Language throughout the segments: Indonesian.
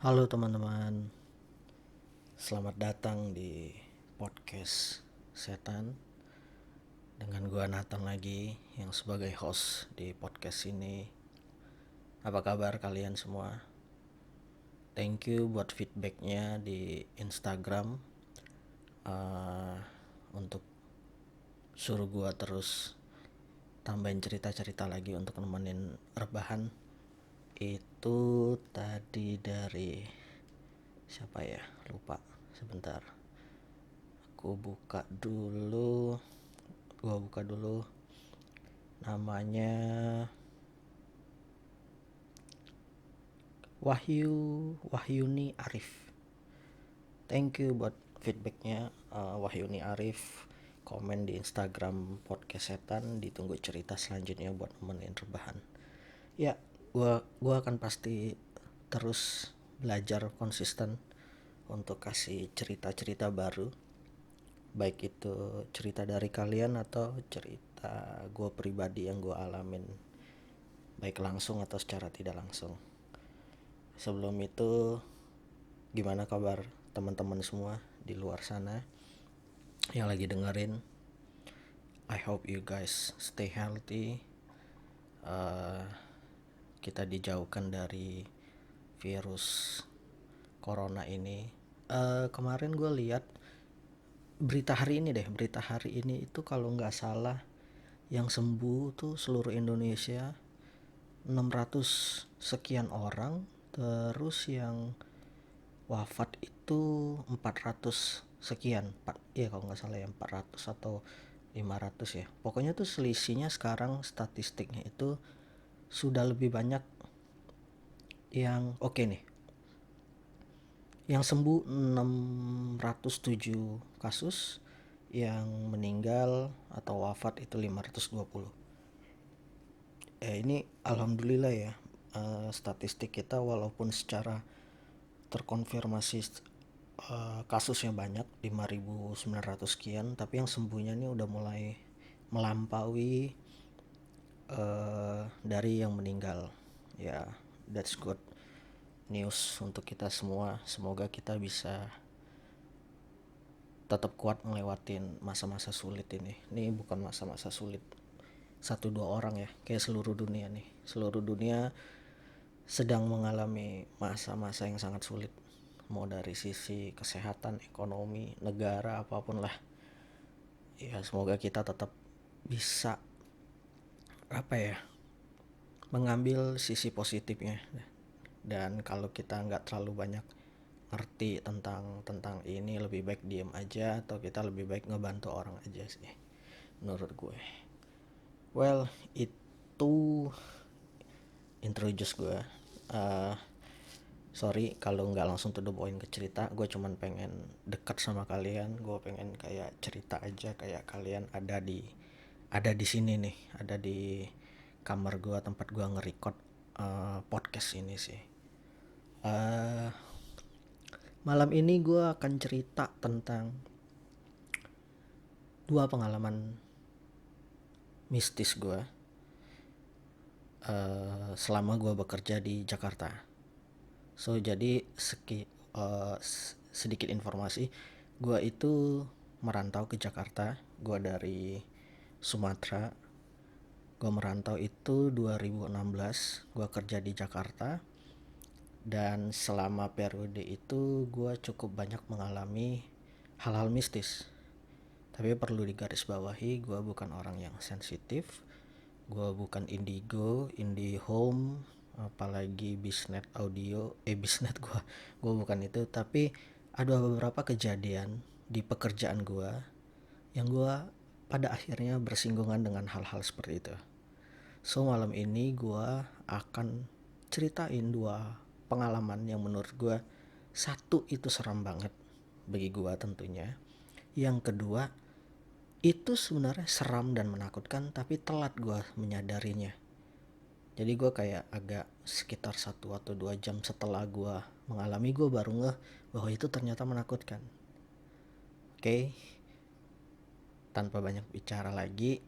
Halo teman-teman, selamat datang di podcast Setan dengan gua Nathan lagi yang sebagai host di podcast ini. Apa kabar kalian semua? Thank you buat feedbacknya di Instagram untuk suruh gua terus tambahin cerita-cerita lagi untuk nemenin rebahan. Itu tadi dari siapa ya? Lupa. Sebentar. Gua buka dulu namanya Wahyuni Arif. Thank you buat feedbacknya. Wahyuni Arif komen di Instagram podcast setan, ditunggu cerita selanjutnya buat nemenin rebahan. Ya, gua akan pasti terus belajar konsisten untuk kasih cerita-cerita baru, baik itu cerita dari kalian atau cerita gue pribadi yang gue alamin, baik langsung atau secara tidak langsung. Sebelum itu, gimana kabar teman-teman semua di luar sana yang lagi dengerin? I hope you guys stay healthy. Kita dijauhkan dari virus corona ini. Kemarin gue lihat berita hari ini itu kalau nggak salah yang sembuh tuh seluruh Indonesia 600 sekian orang, terus yang wafat itu 400 sekian. Iya kalau nggak salah ya 400 atau 500 ya. Pokoknya tuh selisihnya sekarang statistiknya itu sudah lebih banyak yang oke nih. Yang sembuh 607 kasus, yang meninggal atau wafat itu 520. Ini alhamdulillah ya, statistik kita walaupun secara terkonfirmasi kasusnya banyak 5.900 sekian, tapi yang sembuhnya ini udah mulai melampaui dari yang meninggal. Ya, that's good news untuk kita semua. Semoga kita bisa tetap kuat ngelewatin masa-masa sulit ini. Ini bukan masa-masa sulit 1-2 orang ya, kayak seluruh dunia nih. Seluruh dunia sedang mengalami masa-masa yang sangat sulit, mau dari sisi kesehatan, ekonomi, negara, apapun lah. Ya semoga kita tetap bisa mengambil sisi positifnya. Dan kalau kita nggak terlalu banyak ngerti tentang ini, lebih baik diem aja, atau kita lebih baik ngebantu orang aja sih menurut gue. Well, itu introduce gue. Sorry kalau nggak langsung to the point ke cerita. Gue cuman pengen dekat sama kalian. Gue pengen kayak cerita aja, kayak kalian ada di sini nih, ada di kamar gue, tempat gue nge-record podcast ini sih. Malam ini gue akan cerita tentang 2 pengalaman mistis gue selama gue bekerja di Jakarta. So jadi sedikit informasi, gue itu merantau ke Jakarta. Gue dari Sumatera. Gue merantau itu 2016. Gue kerja di Jakarta. Dan selama periode itu gue cukup banyak mengalami hal-hal mistis. Tapi perlu digarisbawahi, gue bukan orang yang sensitif. Gue bukan indigo, IndiHome, apalagi Bisnet Audio. Bisnet gue bukan itu. Tapi ada beberapa kejadian di pekerjaan gue yang gue pada akhirnya bersinggungan dengan hal-hal seperti itu. So malam ini gue akan ceritain 2 pengalaman yang menurut gue, satu itu seram banget bagi gue tentunya. Yang kedua itu sebenarnya seram dan menakutkan, tapi telat gue menyadarinya. Jadi gue kayak agak sekitar 1 atau 2 jam setelah gue mengalami, gue baru ngeh bahwa itu ternyata menakutkan. Oke, tanpa banyak bicara lagi,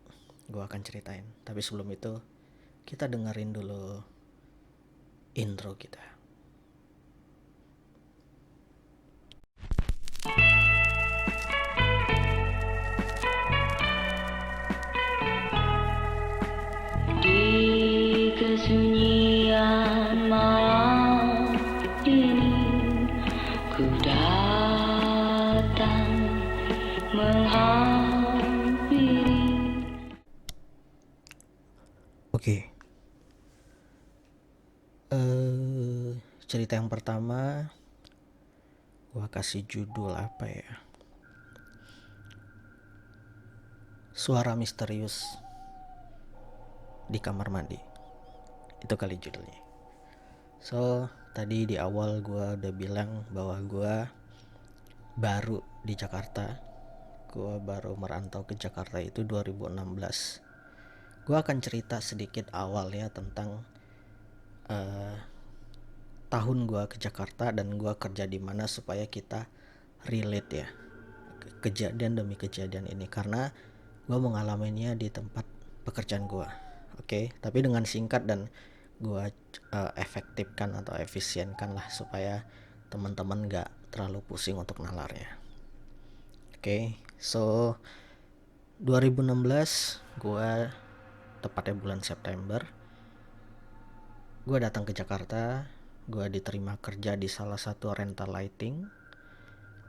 gue akan ceritain. Tapi sebelum itu, kita dengerin dulu intro kita. cerita yang pertama gue kasih judul apa ya, suara misterius di kamar mandi, itu kali judulnya. So tadi di awal gue udah bilang bahwa gue baru di Jakarta. Gue baru merantau ke Jakarta itu 2016. Gue akan cerita sedikit awal ya tentang tahun gue ke Jakarta dan gue kerja di mana supaya kita relate ya kejadian demi kejadian ini, karena gue mengalaminya di tempat pekerjaan gue. Oke, tapi dengan singkat dan gue efektifkan atau efisienkan lah supaya teman-teman gak terlalu pusing untuk nalarnya. Oke, so 2016 gue tepatnya bulan September gue datang ke Jakarta. Gue diterima kerja di salah satu rental lighting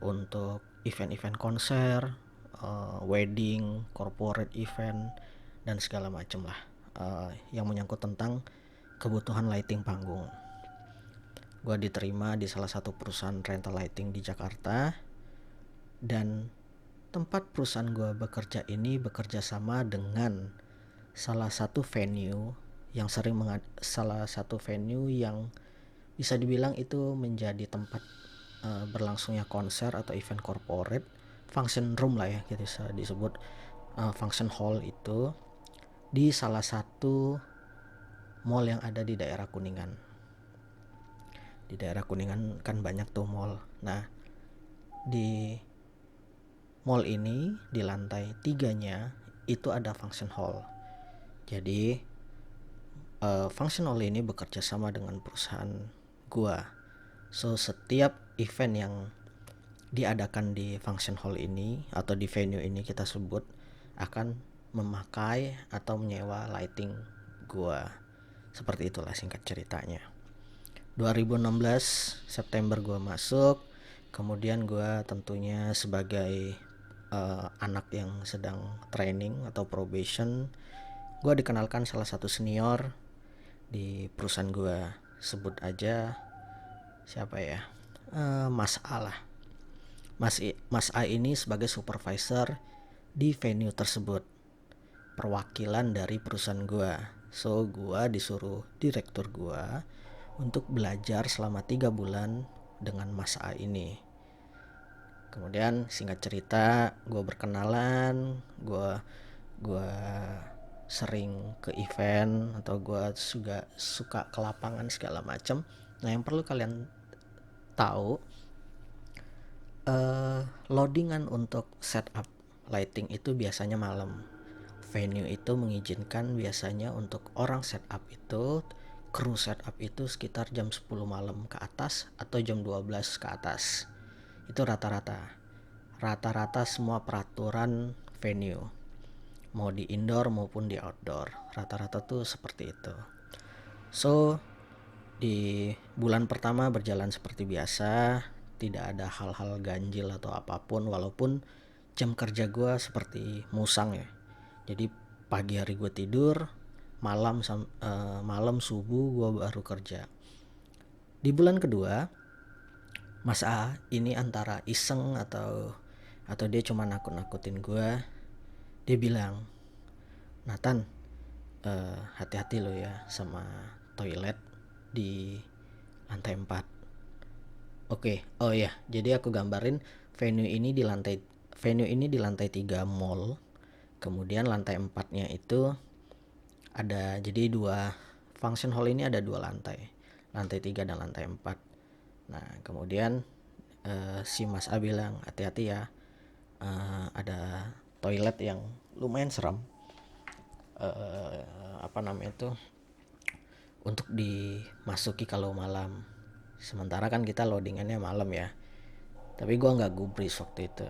untuk event-event konser, wedding, corporate event, dan segala macam lah yang menyangkut tentang kebutuhan lighting panggung. Gue diterima di salah satu perusahaan rental lighting di Jakarta, dan tempat perusahaan gue bekerja ini bekerja sama dengan salah satu venue yang bisa dibilang itu menjadi tempat berlangsungnya konser atau event corporate, function room lah ya gitu bisa disebut, function hall itu di salah satu mall yang ada di daerah Kuningan. Di daerah Kuningan kan banyak tuh mall. Nah, di mall ini di lantai 3-nya itu ada function hall. Jadi function hall ini bekerja sama dengan perusahaan gua. So setiap event yang diadakan di function hall ini atau di venue ini kita sebut akan memakai atau menyewa lighting gua. Seperti itulah singkat ceritanya. 2016 September gua masuk. Kemudian gua tentunya sebagai anak yang sedang training atau probation, gua dikenalkan salah satu senior di perusahaan gua. Sebut aja siapa ya, Mas A lah. Mas A ini sebagai supervisor di venue tersebut, perwakilan dari perusahaan gua. So gua disuruh direktur gua untuk belajar selama 3 bulan dengan Mas A ini. Kemudian singkat cerita gue berkenalan, gue sering ke event atau gue juga suka ke lapangan segala macam. Nah yang perlu kalian tahu, loadingan untuk setup lighting itu biasanya malam. Venue itu mengizinkan biasanya untuk orang setup itu, kru setup itu sekitar jam 10 malam ke atas atau jam 12 ke atas. Itu rata-rata semua peraturan venue, mau di indoor maupun di outdoor, rata-rata tuh seperti itu. So di bulan pertama berjalan seperti biasa, tidak ada hal-hal ganjil atau apapun, walaupun jam kerja gue seperti musang ya. Jadi pagi hari gue tidur, malam subuh gue baru kerja. Di bulan kedua, Mas A ini antara iseng atau dia cuma nakut-nakutin gue. Dia bilang, "Nathan, hati-hati lo ya sama toilet di lantai 4." Oke, oh ya, jadi aku gambarin venue ini di lantai 3 mall. Kemudian lantai 4-nya itu ada, jadi function hall ini ada 2 lantai. Lantai 3 dan lantai 4. Nah, kemudian si Mas A bilang, "Hati-hati ya. Ada toilet yang lumayan seram. Untuk dimasuki kalau malam." Sementara kan kita loadingannya malam ya. Tapi gue nggak gubris waktu itu.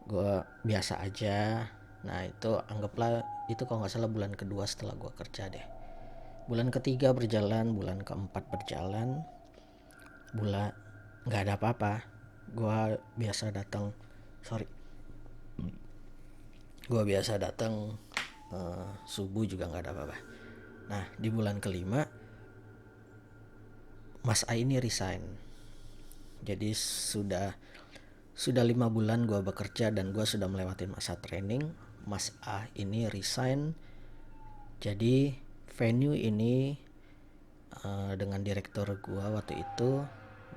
Gue biasa aja. Nah itu anggaplah itu kalau nggak salah bulan kedua setelah gue kerja deh. Bulan ketiga berjalan, bulan keempat berjalan, nggak ada apa-apa. Gue biasa datang subuh juga nggak ada apa-apa. Nah di bulan kelima Mas A ini resign. Jadi sudah 5 bulan gue bekerja dan gue sudah melewati masa training. Mas A ini resign. Jadi venue ini dengan direktur gue waktu itu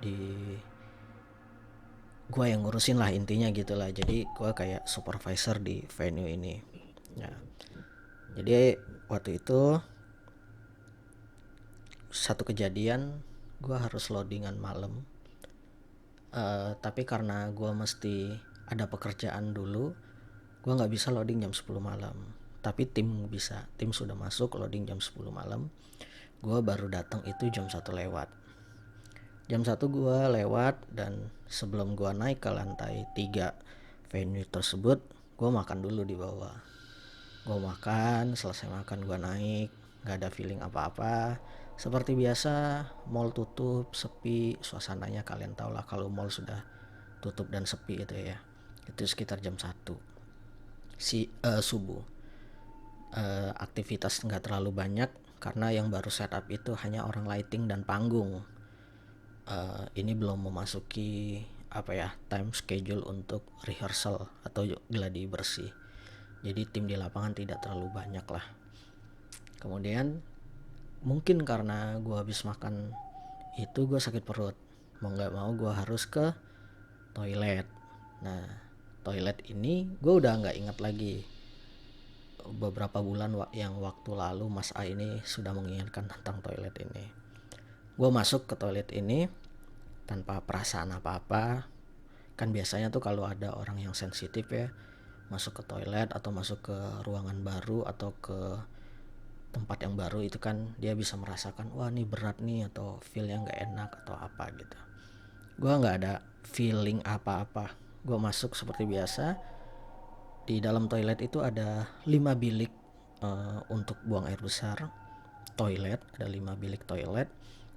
di gue yang ngurusin lah intinya gitulah. Jadi gue kayak supervisor di venue ini. Nah, jadi waktu itu satu kejadian gue harus loadingan malam. Tapi karena gue mesti ada pekerjaan dulu, gue nggak bisa loading jam 10 malam. Tapi tim bisa, tim sudah masuk loading jam 10 malam. Gue baru datang itu jam 1 lewat. Jam 1 gue lewat dan sebelum gue naik ke lantai 3 venue tersebut, gue makan dulu di bawah. Gue makan, selesai makan gue naik, gak ada feeling apa-apa. Seperti biasa, mall tutup, sepi, suasananya kalian tau lah kalau mall sudah tutup dan sepi itu ya. Itu sekitar jam 1 subuh. Aktivitas gak terlalu banyak karena yang baru setup itu hanya orang lighting dan panggung. Ini belum memasuki time schedule untuk rehearsal atau gladi bersih. Jadi tim di lapangan tidak terlalu banyak lah. Kemudian mungkin karena gue habis makan itu gue sakit perut. Mau gak mau gue harus ke toilet. Nah, toilet ini gue udah gak ingat lagi. Beberapa bulan yang waktu lalu Mas A ini sudah mengingatkan tentang toilet ini. Gue masuk ke toilet ini tanpa perasaan apa-apa. Kan biasanya tuh kalau ada orang yang sensitif ya, masuk ke toilet atau masuk ke ruangan baru atau ke tempat yang baru itu kan dia bisa merasakan wah ini berat nih atau feel yang gak enak atau apa gitu. Gue gak ada feeling apa-apa. Gue masuk seperti biasa. Di dalam toilet itu ada 5 bilik untuk buang air besar. Toilet, ada 5 bilik toilet.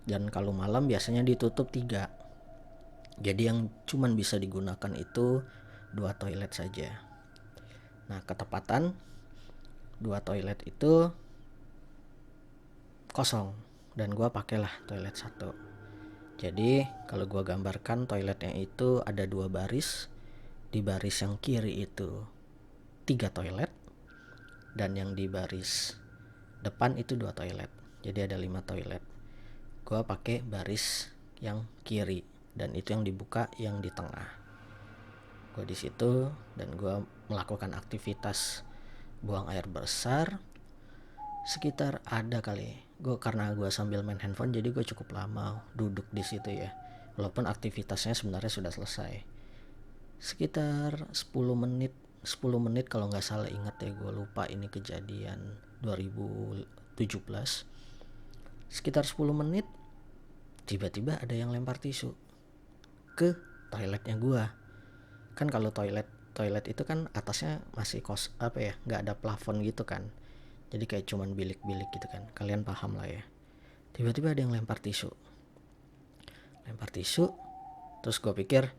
Dan kalau malam biasanya ditutup 3. Jadi yang cuman bisa digunakan itu 2 toilet saja. Nah, ketepatan 2 toilet itu kosong dan gue pakailah toilet 1. Jadi kalau gue gambarkan toiletnya itu ada 2 baris. Di baris yang kiri itu 3 toilet dan yang di baris depan itu 2 toilet. Jadi ada 5 toilet. Gue pakai baris yang kiri dan itu yang dibuka yang di tengah. Gue di situ dan gue melakukan aktivitas buang air besar sekitar ada kali. Karena gue sambil main handphone jadi gue cukup lama duduk di situ ya. Walaupun aktivitasnya sebenarnya sudah selesai. Sekitar 10 menit kalau nggak salah, ingat ya, gue lupa ini kejadian 2017. Sekitar 10 menit tiba-tiba ada yang lempar tisu ke toiletnya gue. Kan kalau toilet itu kan atasnya masih nggak ada plafon gitu kan, jadi kayak cuman bilik-bilik gitu kan, kalian paham lah ya. Tiba-tiba ada yang lempar tisu, terus gue pikir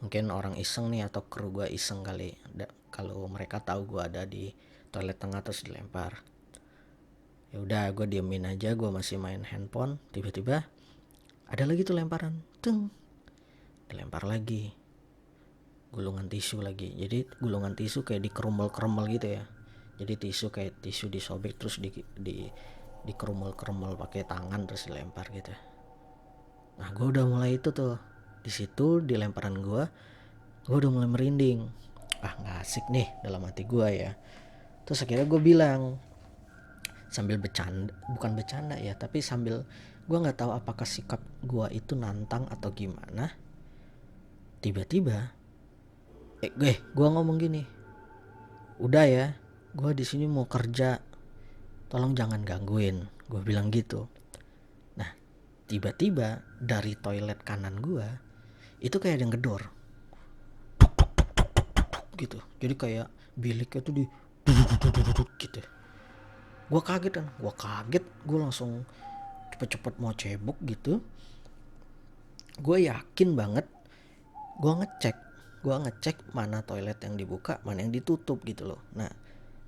mungkin orang iseng nih atau kru gue iseng kali, kalau mereka tahu gue ada di toilet tengah terus dilempar. Ya udah gue diemin aja, gue masih main handphone. Tiba-tiba ada lagi tuh lemparan, dilempar lagi gulungan tisu lagi. Jadi gulungan tisu kayak dikerumel-kerumel gitu ya. Jadi tisu disobek terus dikerumel-kerumel pakai tangan terus dilempar gitu. Nah, gue udah mulai itu tuh. Di situ di lemparan gue udah mulai merinding. Nggak asik nih dalam hati gue ya. Terus akhirnya gue bilang sambil bukan bercanda ya, tapi sambil gue nggak tahu apakah sikap gue itu nantang atau gimana. Tiba-tiba gue ngomong gini, udah ya, gue di sini mau kerja, tolong jangan gangguin, gue bilang gitu. Nah, tiba-tiba dari toilet kanan gue itu kayak ada yang gedor gitu. Jadi kayak biliknya tuh di gitu. Gue kaget, gue langsung cepet-cepet mau cebok gitu. Gue yakin banget, gue ngecek mana toilet yang dibuka, mana yang ditutup gitu loh. Nah,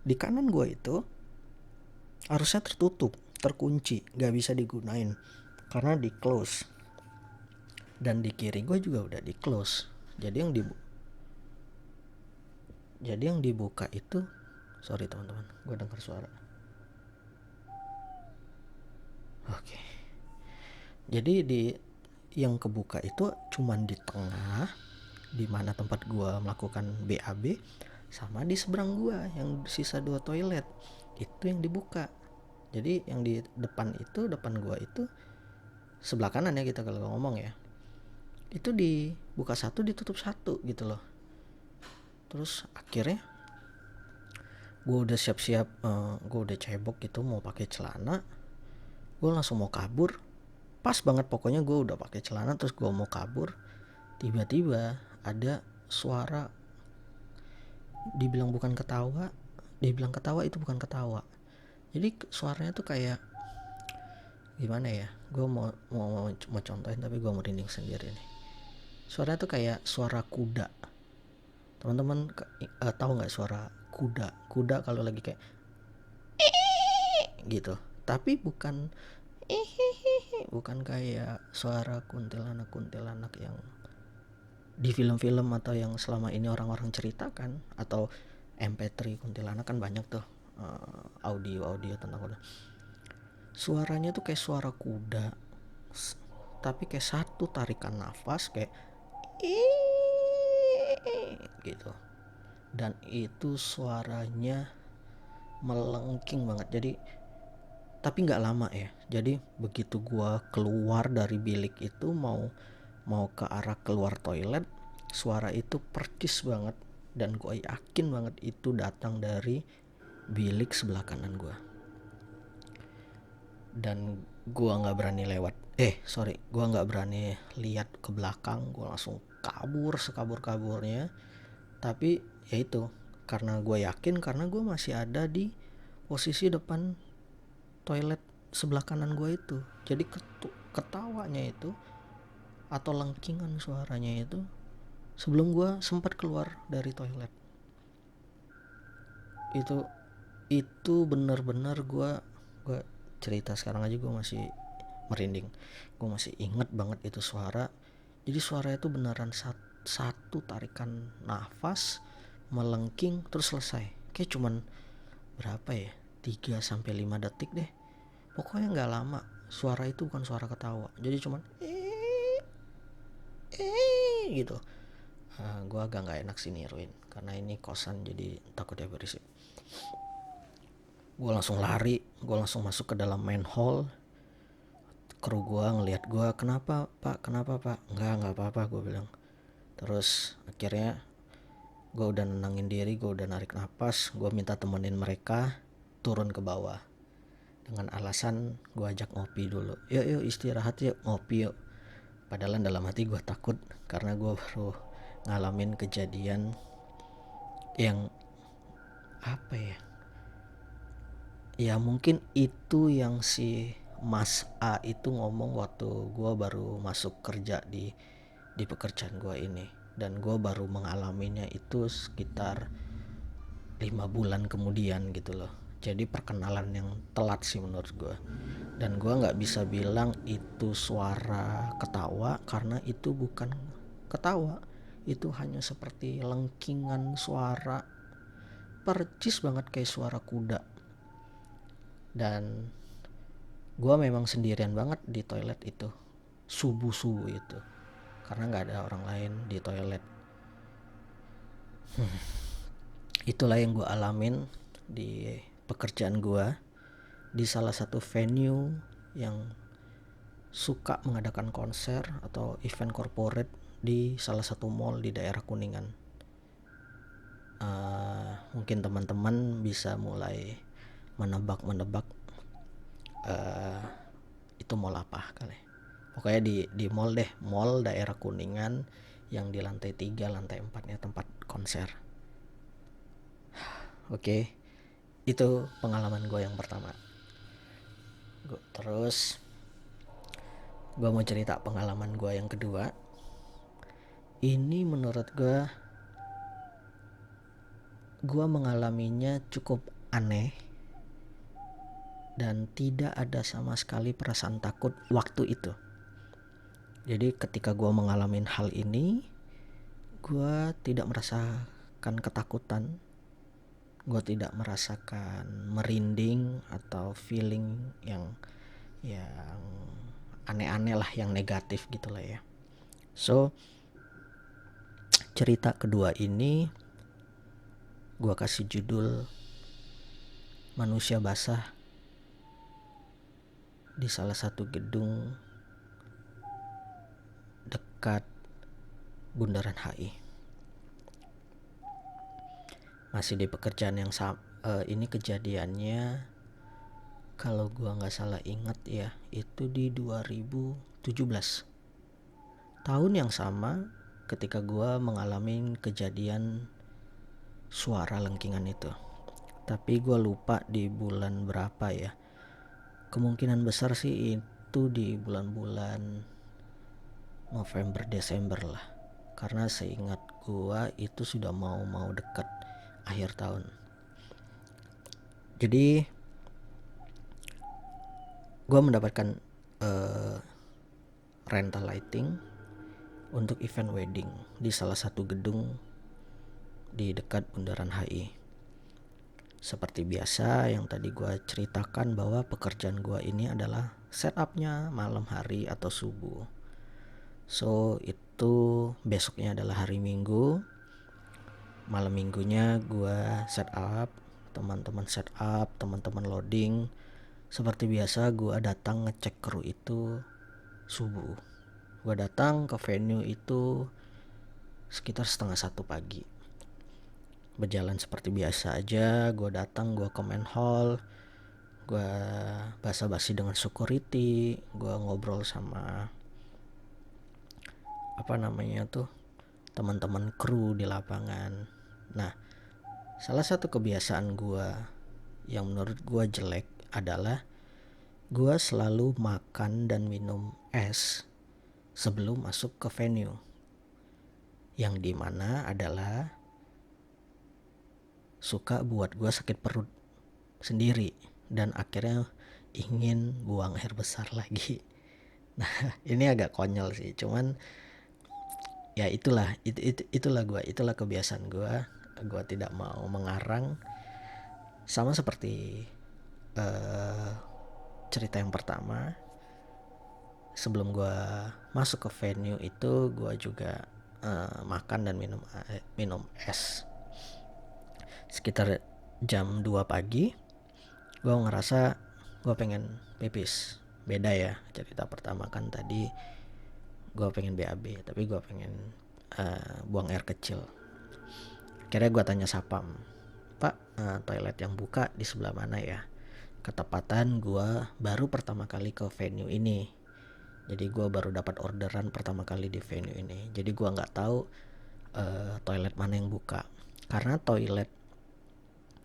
di kanan gue itu harusnya tertutup, terkunci, gak bisa digunain. karena di close, dan di kiri gue juga udah di close. Jadi yang dibuka itu, sorry teman-teman, gue dengar suara. Oke. Jadi yang kebuka itu cuman di tengah, di mana tempat gue melakukan BAB, sama di seberang gue yang sisa 2 toilet itu yang dibuka. Jadi yang di depan gue itu sebelah kanan ya, kita kalau ngomong ya, itu dibuka 1 ditutup 1 gitu loh. Terus akhirnya gue udah siap-siap, gue udah cebok gitu mau pakai celana, gue langsung mau kabur. Pas banget pokoknya gue udah pakai celana terus gue mau kabur, tiba-tiba ada suara, dibilang ketawa itu bukan ketawa. Jadi suaranya tuh kayak gimana ya, gue mau contohin tapi gue merinding sendiri nih. Suaranya tuh kayak suara kuda. Teman-teman tahu nggak suara kuda kalau lagi kayak gitu, tapi bukan kayak suara kuntilanak yang di film-film atau yang selama ini orang-orang ceritakan, atau MP3 kuntilanak kan banyak tuh, audio tentang kuda. Suaranya tuh kayak suara kuda, tapi kayak satu tarikan nafas kayak gitu, dan itu suaranya melengking banget. Jadi tapi nggak lama ya, jadi begitu gua keluar dari bilik itu mau ke arah keluar toilet, suara itu percis banget, dan gua yakin banget itu datang dari bilik sebelah kanan gua. Dan gua nggak berani gua nggak berani lihat ke belakang, gua langsung kabur sekabur-kaburnya. Tapi ya itu, karena gue yakin, karena gue masih ada di posisi depan toilet sebelah kanan gue itu. Jadi ketawanya itu atau lengkingan suaranya itu sebelum gue sempat keluar dari toilet. Itu benar-benar gue cerita sekarang aja gue masih merinding. Gue masih inget banget itu suara. Jadi suara itu beneran satu tarikan nafas melengking terus selesai. Kayak cuman berapa ya, 3-5 detik deh. Pokoknya gak lama. Suara itu bukan suara ketawa, jadi cuman gitu. Gue agak gak enak sih niruin, karena ini kosan jadi takutnya berisik. Gue langsung lari, gue langsung masuk ke dalam main hall. Kru gue ngeliat gue, kenapa pak? Enggak apa-apa, gue bilang. Terus akhirnya gue udah nenangin diri, gue udah narik napas, gue minta temenin mereka turun ke bawah dengan alasan gue ajak ngopi dulu. Yuk istirahat, yuk ngopi yuk. Padahal dalam hati gue takut, karena gue baru ngalamin kejadian yang apa ya mungkin itu yang si Mas A itu ngomong waktu gue baru masuk kerja di pekerjaan gue ini, dan gue baru mengalaminya itu sekitar 5 bulan kemudian gitu loh. Jadi perkenalan yang telat sih menurut gue. Dan gue gak bisa bilang itu suara ketawa, karena itu bukan ketawa. Itu hanya seperti lengkingan suara, percis banget kayak suara kuda. Dan gue memang sendirian banget di toilet itu, subuh itu, karena gak ada orang lain di toilet. Itulah yang gue alamin di pekerjaan gue, di salah satu venue yang suka mengadakan konser atau event corporate di salah satu mall di daerah Kuningan. Mungkin teman-teman bisa mulai menebak itu mall apa kali. Pokoknya di mall deh, mall daerah Kuningan yang di lantai 3, lantai 4-nya tempat konser. Oke, itu pengalaman gue yang pertama. Terus gue mau cerita pengalaman gue yang kedua. Ini menurut gue mengalaminya cukup aneh, dan tidak ada sama sekali perasaan takut waktu itu. Jadi ketika gue mengalami hal ini, gue tidak merasakan ketakutan, gue tidak merasakan merinding atau feeling yang aneh-aneh lah, yang negatif gitu lah ya. So cerita kedua ini gue kasih judul Manusia Basah di salah satu gedung dekat Bundaran HI. Masih di pekerjaan yang ini kejadiannya, kalau gua nggak salah ingat ya, itu di 2017, tahun yang sama ketika gua mengalami kejadian suara lengkingan itu. Tapi gua lupa di bulan berapa ya. Kemungkinan besar sih itu di bulan-bulan November Desember lah, karena seingat gua itu sudah mau dekat akhir tahun. Jadi gua mendapatkan rental lighting untuk event wedding di salah satu gedung di dekat Bundaran HI. Seperti biasa yang tadi gue ceritakan, bahwa pekerjaan gue ini adalah setupnya malam hari atau subuh. So itu besoknya adalah hari Minggu. Malam minggunya gue setup, teman-teman setup, teman-teman loading. Seperti biasa gue datang ngecek kru itu subuh. Gue datang ke venue itu sekitar 12:30 pagi. Berjalan seperti biasa aja, gue datang, gue ke main hall, gue basa-basi dengan security, gue ngobrol sama teman-teman kru di lapangan. Nah, salah satu kebiasaan gue yang menurut gue jelek adalah gue selalu makan dan minum es sebelum masuk ke venue, yang dimana adalah suka buat gue sakit perut sendiri dan akhirnya ingin buang air besar lagi. Nah ini agak konyol sih, cuman ya itulah itulah kebiasaan gue tidak mau mengarang. Sama seperti cerita yang pertama, sebelum gue masuk ke venue itu gue juga makan dan minum es. Sekitar jam 2 pagi gue ngerasa gue pengen pipis. Beda ya, cerita pertama kan tadi gue pengen BAB, tapi gue pengen buang air kecil. Akhirnya gue tanya sapam, "Pak, toilet yang buka di sebelah mana ya?" Ketepatan gue baru pertama kali ke venue ini, jadi gue baru dapat orderan pertama kali di venue ini. Jadi gue nggak tahu toilet mana yang buka, karena toilet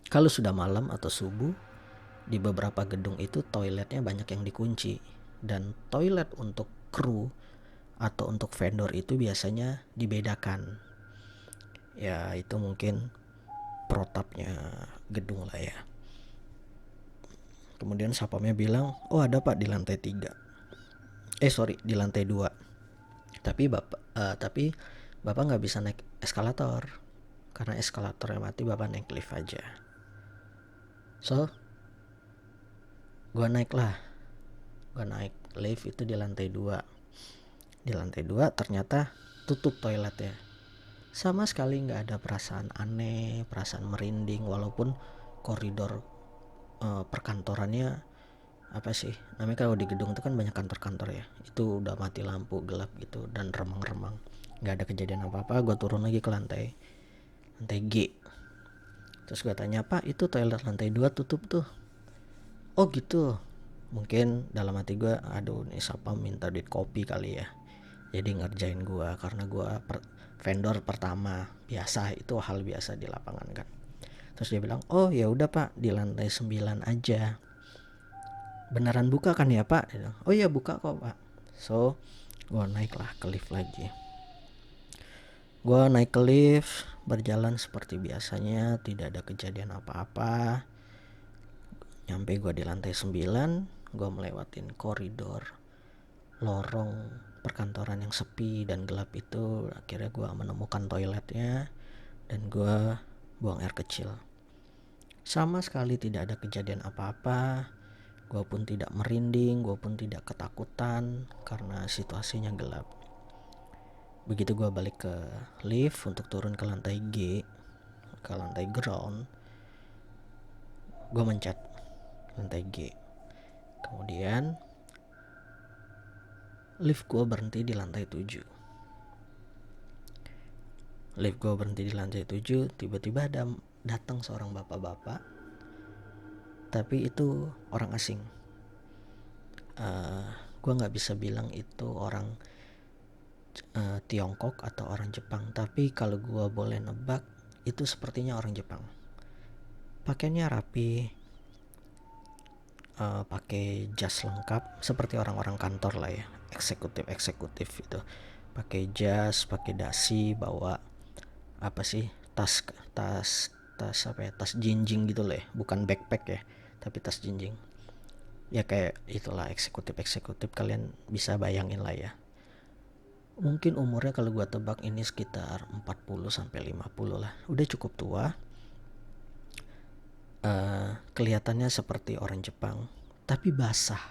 kalau sudah malam atau subuh di beberapa gedung itu toiletnya banyak yang dikunci, dan toilet untuk kru atau untuk vendor itu biasanya dibedakan. Ya itu mungkin protapnya gedung lah ya. Kemudian sapamnya bilang, "Oh ada Pak di lantai 3." Di lantai 2. Tapi Bapak nggak bisa naik eskalator, karena eskalatornya mati, Bapak naik lift aja. So gue naik lift itu di lantai 2. Di lantai 2 ternyata tutup toiletnya. Sama sekali nggak ada perasaan aneh, perasaan merinding, walaupun koridor perkantorannya namanya kalau di gedung itu kan banyak kantor-kantor ya, itu udah mati lampu, gelap gitu dan remang-remang. Nggak ada kejadian apa-apa. Gue turun lagi ke lantai G. Terus gue tanya, "Pak, itu toilet lantai 2 tutup tuh." "Oh gitu." Mungkin dalam hati gue, aduh nih siapa minta duit kopi kali ya, jadi ngerjain gue, karena gue vendor pertama, biasa, itu hal biasa di lapangan kan. Terus dia bilang, "Oh ya udah Pak, di lantai 9 aja." "Beneran buka kan ya Pak?" Dia bilang, "Oh iya buka kok Pak." So gue naik lah ke lift lagi. Gue naik ke lift, berjalan seperti biasanya, tidak ada kejadian apa-apa. Nyampe gue di lantai 9, gue melewatin koridor lorong perkantoran yang sepi dan gelap itu. Akhirnya gue menemukan toiletnya dan gue buang air kecil. Sama sekali tidak ada kejadian apa-apa. Gue pun tidak merinding, gue pun tidak ketakutan karena situasinya gelap. Begitu gue balik ke lift untuk turun ke lantai G, ke lantai ground, gue mencet lantai G. Kemudian lift gue berhenti di lantai 7. Lift gue berhenti di lantai 7, tiba-tiba datang seorang bapak-bapak, tapi itu orang asing. Gue nggak bisa bilang itu orang Tiongkok atau orang Jepang, tapi kalau gue boleh nebak itu sepertinya orang Jepang. Pakaiannya rapi, pakai jas lengkap seperti orang-orang kantor lah ya, eksekutif itu. Pakai jas, pakai dasi, bawa apa sih, tas apa ya, tas jinjing gitu lah ya, bukan backpack ya, tapi tas jinjing. Ya kayak itulah eksekutif kalian bisa bayangin lah ya. Mungkin umurnya kalau gua tebak ini sekitar 40 sampai 50 lah. Udah cukup tua. Kelihatannya seperti orang Jepang, tapi basah.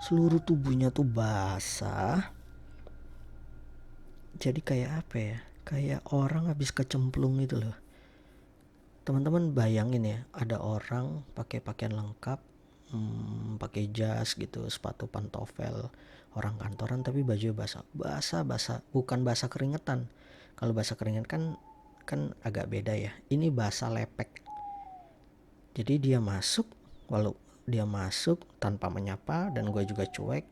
Seluruh tubuhnya tuh basah. Jadi kayak apa ya? Kayak orang habis kecemplung gitu loh. Teman-teman bayangin ya, ada orang pakai pakaian lengkap, pakai jas gitu, sepatu pantofel, orang kantoran, tapi baju basah, bukan basah keringetan. Kalau basah keringetan kan agak beda ya. Ini basah lepek. Jadi dia masuk tanpa menyapa, dan gue juga cuek.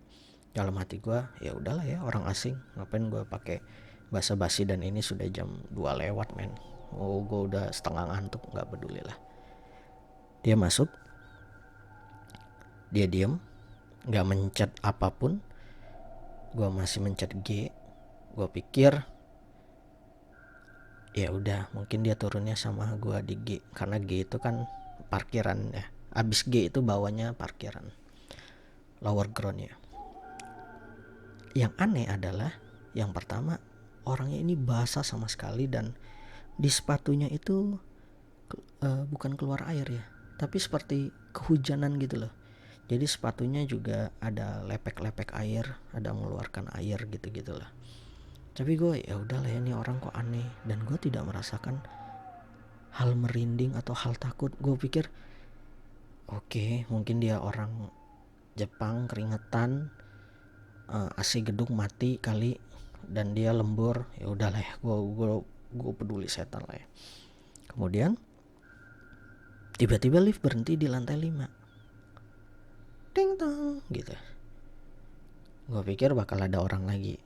Dalam hati gue, ya udahlah ya, orang asing, ngapain gue pakai basa-basi, dan ini sudah jam 2 lewat men. Gue udah setengah ngantuk, nggak peduli lah. Dia masuk, dia diem, nggak mencet apapun. Gue masih mencet G. Gue pikir ya udah, mungkin dia turunnya sama gue di G, karena G itu kan parkiran ya. Abis G itu bawahnya parkiran, lower ground ya. Yang aneh adalah, yang pertama, orangnya ini basah sama sekali, dan di sepatunya itu bukan keluar air ya, tapi seperti kehujanan gitu loh. Jadi sepatunya juga ada lepek-lepek air, ada mengeluarkan air gitu-gitu lah. Tapi gue ya udahlah ya, ini orang kok aneh, dan gue tidak merasakan hal merinding atau hal takut. Gue pikir oke, mungkin dia orang Jepang keringetan, AC gedung mati kali, dan dia lembur. Ya udahlah ya, gue peduli setan lah ya. Kemudian tiba-tiba lift berhenti di lantai 5. Ting tong gitu. Gue pikir bakal ada orang lagi.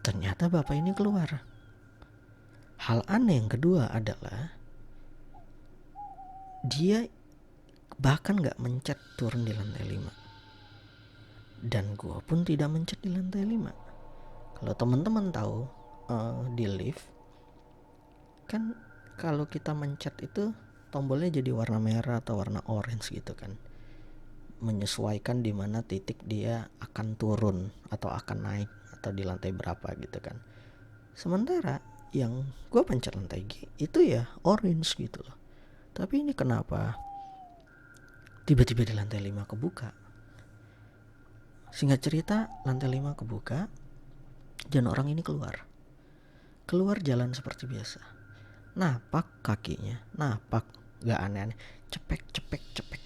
Ternyata bapak ini keluar. Hal aneh yang kedua adalah, dia bahkan gak mencet turun di lantai 5. Dan gue pun tidak mencet di lantai 5. Kalau teman-teman tahu, di lift kan kalau kita mencet itu tombolnya jadi warna merah atau warna orange gitu kan, menyesuaikan di mana titik dia akan turun atau akan naik, atau di lantai berapa gitu kan. Sementara yang gue pencet lantai G itu ya orange gitu loh. Tapi ini kenapa tiba-tiba di lantai 5 kebuka? Singkat cerita, lantai 5 kebuka dan orang ini keluar jalan seperti biasa. Napak kakinya, gak aneh-aneh, cepek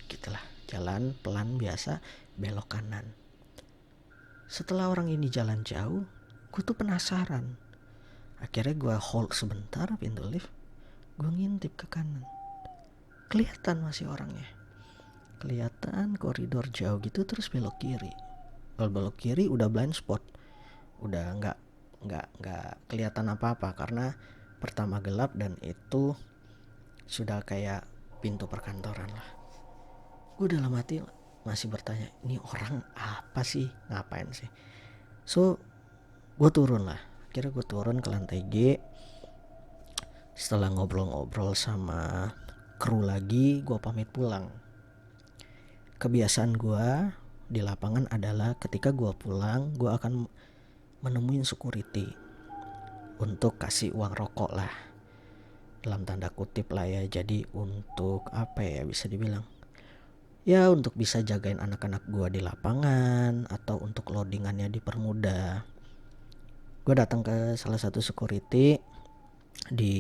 gitulah, jalan pelan biasa, belok kanan. Setelah orang ini jalan jauh, gue tuh penasaran. Akhirnya gue hold sebentar pintu lift, gue ngintip ke kanan. Kelihatan masih orangnya, kelihatan koridor jauh gitu, terus belok kiri. Kalau belok kiri udah blind spot, udah nggak kelihatan apa-apa karena pertama gelap dan itu sudah kayak pintu perkantoran lah. Gue dalam hati masih bertanya, ini orang apa sih, ngapain sih? So gue turun lah. Akhirnya gue turun ke lantai G. Setelah ngobrol-ngobrol sama kru lagi, gue pamit pulang. Kebiasaan gue di lapangan adalah ketika gue pulang, gue akan menemuin security untuk kasih uang rokok lah, dalam tanda kutip lah ya. Jadi untuk apa ya, bisa dibilang ya untuk bisa jagain anak-anak gue di lapangan, atau untuk loadingannya dipermudah. Gue datang ke salah satu security di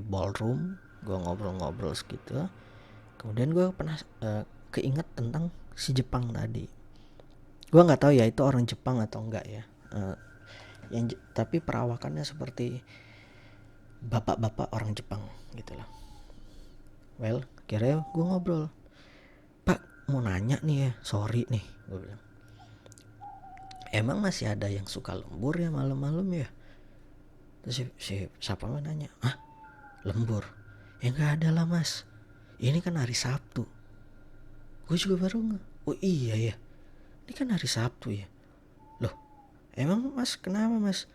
ballroom, gue ngobrol-ngobrol segitu. Kemudian gue pernah keinget tentang si Jepang tadi. Gue nggak tahu ya itu orang Jepang atau enggak ya. Tapi perawakannya seperti bapak-bapak orang Jepang gitu loh. Well, akhirnya gue ngobrol. Pak, mau nanya nih ya, sorry nih, gue bilang. Emang masih ada yang suka lembur ya malam-malam ya? Terus siapa mau nanya, ah lembur? Ya nggak ada lah mas, ini kan hari Sabtu. Gue juga baru oh iya ya, ini kan hari Sabtu ya. Loh, emang mas kenapa mas?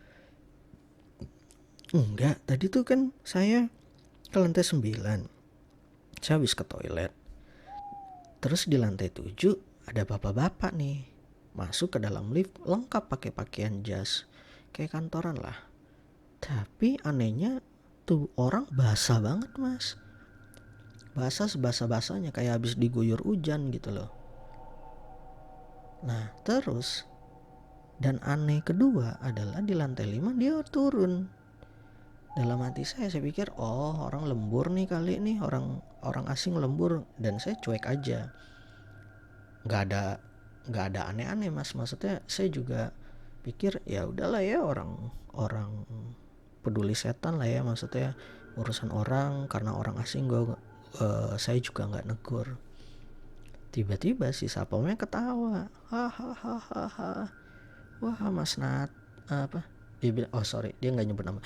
Enggak, tadi tuh kan saya ke lantai 9. Saya habis ke toilet. Terus di lantai 7 ada bapak-bapak nih masuk ke dalam lift lengkap pakai pakaian jas, kayak kantoran lah. Tapi anehnya tuh orang basah banget mas, basah sebasah-basahnya kayak habis diguyur hujan gitu loh. Nah terus, dan aneh kedua adalah di lantai 5 dia turun. Dalam hati saya pikir oh orang lembur nih kali nih, orang asing lembur, dan saya cuek aja. Nggak ada aneh-aneh mas, maksudnya saya juga pikir ya udahlah ya, orang peduli setan lah ya, maksudnya urusan orang, karena orang asing saya juga nggak negur. Tiba-tiba si satpamnya ketawa, hahaha, wah mas Nat, apa dia bilang, oh sorry dia nggak nyebut nama,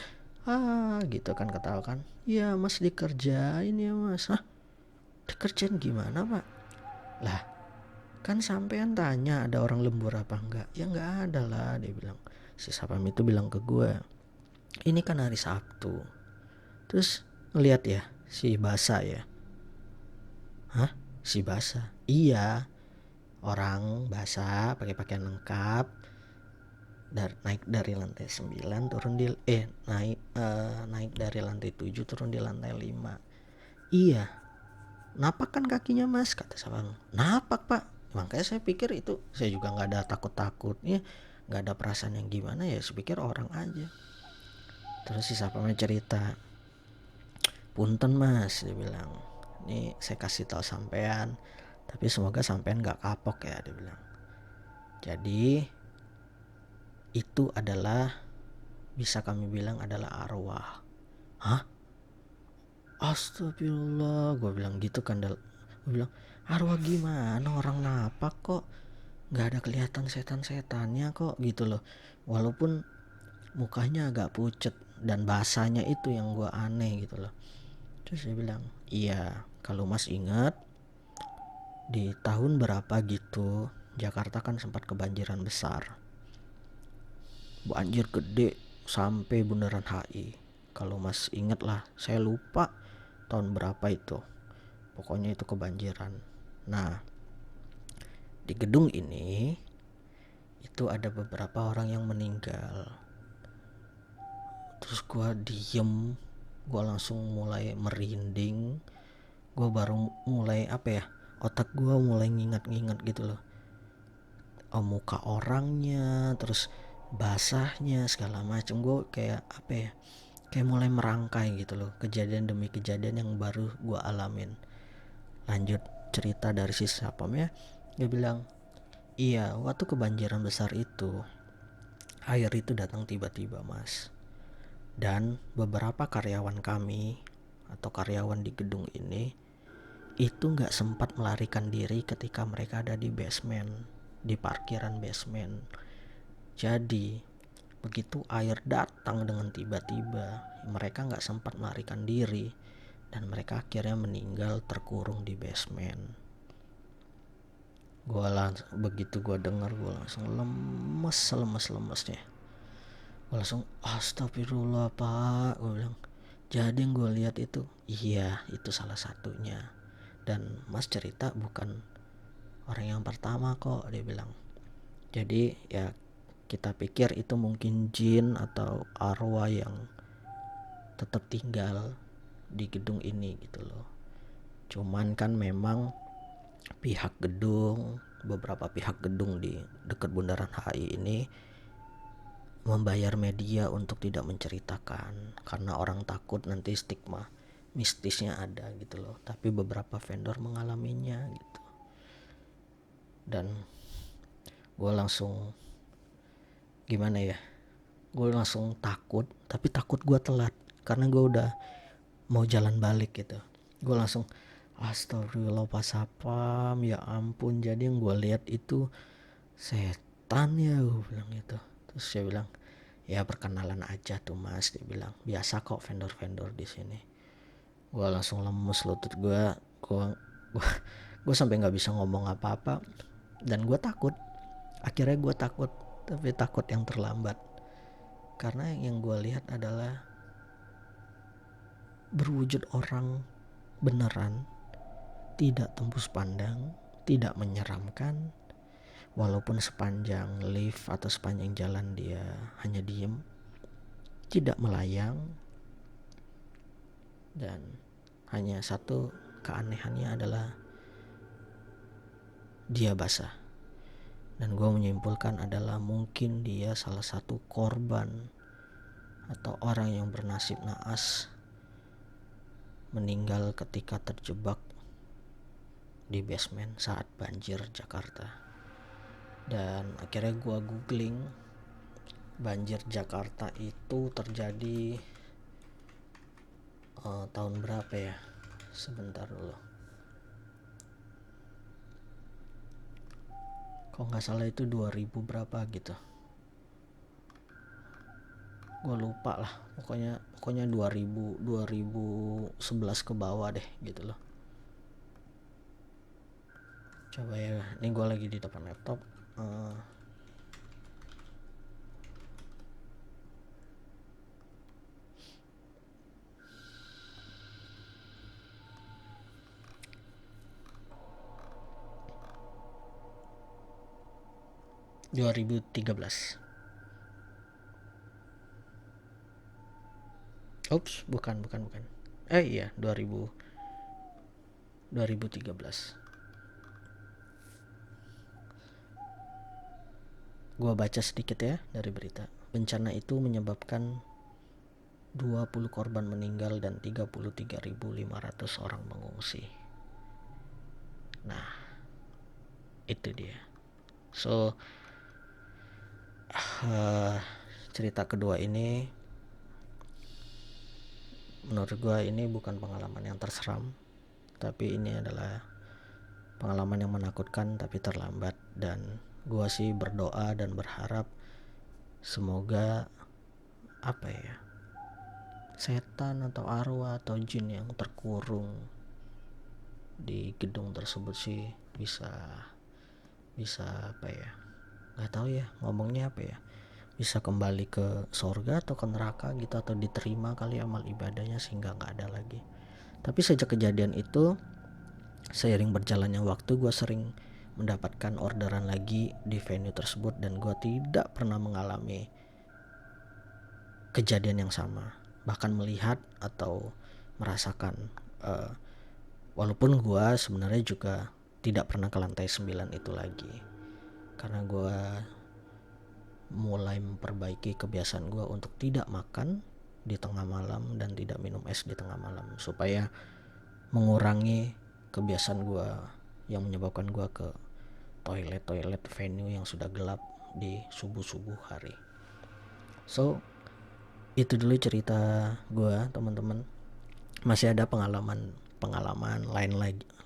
gitu kan, ketawa kan, ya mas dikerjain ya mas. Hah, dikerjain gimana pak? Lah kan sampean tanya ada orang lembur apa enggak, ya enggak ada lah, dia bilang. Si satpam itu bilang ke gue, ini kan hari Sabtu. Terus ngeliat ya si Basa ya. Hah, si Basa? Iya, orang Basa pakai pakaian lengkap, naik dari lantai 9 turun di naik dari lantai 7 turun di lantai 5. Iya, napak kan kakinya mas, kata satpam. Napak pak. Makanya saya pikir itu, saya juga nggak ada takut-takutnya, nggak ada perasaan yang gimana ya, saya pikir orang aja. Terus si satpamnya cerita, punten mas, dia bilang, ini saya kasih tahu sampean, tapi semoga sampean nggak kapok ya, dia bilang. Jadi itu adalah, bisa kami bilang adalah arwah. Hah? Astagfirullah, gue bilang gitu kan. Gue bilang, arwah gimana, orang napak kok nggak ada kelihatan setan-setannya kok gitu loh, walaupun mukanya agak pucet dan bahasanya itu yang gue aneh gitu loh. Terus dia bilang, iya kalau mas ingat di tahun berapa gitu Jakarta kan sempat kebanjiran besar, banjir gede sampai bundaran HI. Kalau mas inget lah, saya lupa tahun berapa itu, pokoknya itu kebanjiran. Nah di gedung ini itu ada beberapa orang yang meninggal. Terus gue diem, gue langsung mulai merinding. Gue baru mulai otak gue mulai nginget-nginget gitu loh, muka orangnya, terus basahnya segala macem. Gue kayak kayak mulai merangkai gitu loh, kejadian demi kejadian yang baru gue alamin. Lanjut cerita dari si satpamnya, dia bilang, iya waktu kebanjiran besar itu air itu datang tiba-tiba mas, dan beberapa karyawan kami atau karyawan di gedung ini itu gak sempat melarikan diri ketika mereka ada di basement, di parkiran basement. Jadi begitu air datang dengan tiba-tiba, mereka gak sempat melarikan diri dan mereka akhirnya meninggal terkurung di basement. Begitu gue dengar, gue langsung lemesnya. Gue langsung astagfirullah pak, gue bilang, Jadi yang gue lihat itu, iya itu salah satunya. Dan Mas cerita bukan orang yang pertama kok, dia bilang. Jadi ya kita pikir itu mungkin jin atau arwah yang tetap tinggal di gedung ini gitu loh. Cuman kan memang beberapa pihak gedung di dekat Bundaran HI ini membayar media untuk tidak menceritakan karena orang takut nanti stigma mistisnya ada gitu loh. Tapi beberapa vendor mengalaminya gitu. Dan gue langsung gimana ya, gue langsung takut, tapi takut gue telat karena gue udah mau jalan balik gitu. Gue langsung astagfirullah pas sapam, ya ampun. Jadi yang gue lihat itu setan ya, gue bilang gitu. Terus dia bilang, ya perkenalan aja tuh Mas, dia bilang biasa kok vendor-vendor di sini. Gue langsung lemes lutut gue sampai nggak bisa ngomong apa-apa. Dan gue takut, akhirnya gue takut, tapi takut yang terlambat karena yang gue lihat adalah berwujud orang beneran, tidak tembus pandang, tidak menyeramkan. Walaupun sepanjang lift atau sepanjang jalan dia hanya diem, tidak melayang, dan hanya satu keanehannya adalah dia basah. Dan gue menyimpulkan adalah mungkin dia salah satu korban atau orang yang bernasib naas meninggal ketika terjebak di basement saat banjir Jakarta. Dan akhirnya gue googling, banjir Jakarta itu terjadi tahun berapa ya, sebentar dulu, kok nggak salah itu 2000 berapa gitu, gue lupa lah, pokoknya 2011 ke bawah deh gitu loh. Coba ya, ini gue lagi di depan laptop. 2013. Ups, bukan. Iya, 2013. Gua baca sedikit ya dari berita. Bencana itu menyebabkan 20 korban meninggal dan 33.500 orang mengungsi. Nah, itu dia. So, cerita kedua ini menurut gue ini bukan pengalaman yang terseram, tapi ini adalah pengalaman yang menakutkan tapi terlambat. Dan gue sih berdoa dan berharap semoga setan atau arwah atau jin yang terkurung di gedung tersebut sih bisa nggak tahu ya ngomongnya bisa kembali ke surga atau ke neraka gitu, atau diterima kali amal ibadahnya sehingga nggak ada lagi. Tapi sejak kejadian itu, seiring berjalannya waktu, gue sering mendapatkan orderan lagi di venue tersebut dan gue tidak pernah mengalami kejadian yang sama, bahkan melihat atau merasakan. Walaupun gue sebenarnya juga tidak pernah ke lantai 9 itu lagi, karena gue mulai memperbaiki kebiasaan gue untuk tidak makan di tengah malam dan tidak minum es di tengah malam, supaya mengurangi kebiasaan gue yang menyebabkan gue ke toilet venue yang sudah gelap di subuh hari. So itu dulu cerita gue, teman-teman. Masih ada pengalaman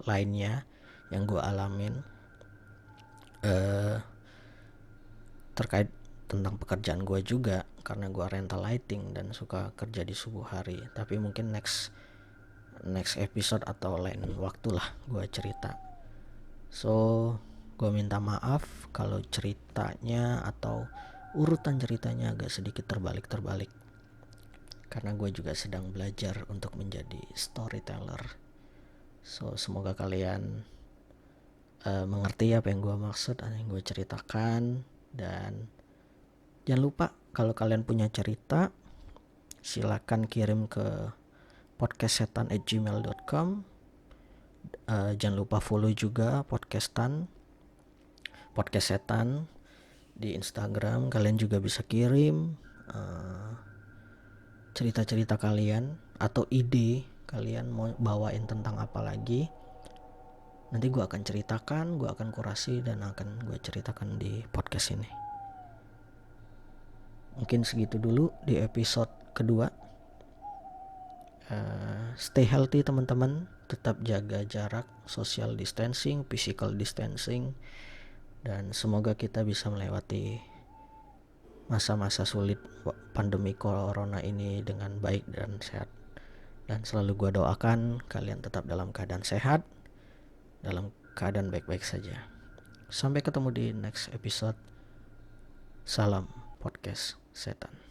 lainnya yang gue alamin terkait tentang pekerjaan gue juga, karena gue rental lighting dan suka kerja di subuh hari. Tapi mungkin next episode atau lain waktu lah gue cerita. So gue minta maaf kalau ceritanya atau urutan ceritanya agak sedikit terbalik, karena gue juga sedang belajar untuk menjadi storyteller. So semoga kalian mengerti apa yang gue maksud, apa yang gue ceritakan. Dan jangan lupa kalau kalian punya cerita, silakan kirim ke podcastsetan@gmail.com. Jangan lupa follow juga podcast setan di Instagram. Kalian juga bisa kirim cerita-cerita kalian atau ide kalian mau bawain tentang apa lagi. Nanti gue akan ceritakan, gue akan kurasi dan akan gue ceritakan di podcast ini. Mungkin segitu dulu di episode kedua. Stay healthy teman-teman, tetap jaga jarak, social distancing, physical distancing, dan semoga kita bisa melewati masa-masa sulit pandemi corona ini dengan baik dan sehat. Dan selalu gue doakan kalian tetap dalam keadaan sehat, dalam keadaan baik-baik saja. Sampai ketemu di next episode. Salam podcast setan.